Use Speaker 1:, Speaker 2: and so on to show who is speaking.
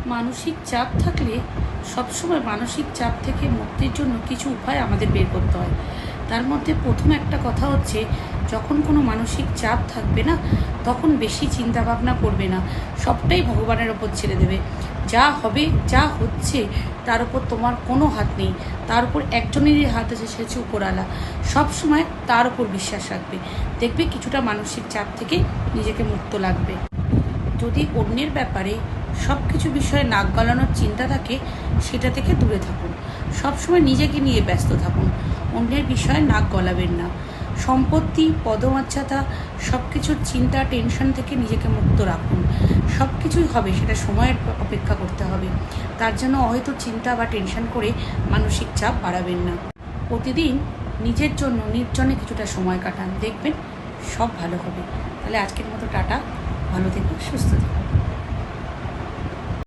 Speaker 1: মানসিক চাপ থাকলে সবসময় মানসিক চাপ থেকে মুক্তির জন্য কিছু উপায় আমাদের বের করতে হয়। তার মধ্যে প্রথম একটা কথা হচ্ছে, যখন কোনো মানসিক চাপ থাকবে না, তখন বেশি চিন্তা ভাবনা করবে না, সবটাই ভগবানের ওপর ছেড়ে দেবে। যা হবে, যা হচ্ছে, তার উপর তোমার কোনো হাত নেই, তার উপর একজনেরই হাত আছে, সে হচ্ছে উপরওয়ালা। সবসময় তার উপর বিশ্বাস রাখবে, দেখবে কিছুটা মানসিক চাপ থেকে নিজেকে মুক্ত লাগবে। যদি অন্যের ব্যাপারে সব কিছু বিষয়ে নাক গলানোর চিন্তা থাকে, সেটা থেকে দূরে থাকুন। সবসময় নিজেকে নিয়ে ব্যস্ত থাকুন, অন্যের বিষয়ে নাক গলাবেন না। সম্পত্তি, পদমর্যাদা, সব কিছুর চিন্তা, টেনশন থেকে নিজেকে মুক্ত রাখুন। সব কিছুই হবে, সেটা সময়ের অপেক্ষা করতে হবে। তার জন্য হয়তো চিন্তা বা টেনশন করে মানসিক চাপ বাড়াবেন না। প্রতিদিন নিজের জন্য নির্জনে কিছুটা সময় কাটান, দেখবেন সব ভালো হবে। তাহলে আজকের মতো টাটা, ভালো থেকো, সুস্থ থেকো।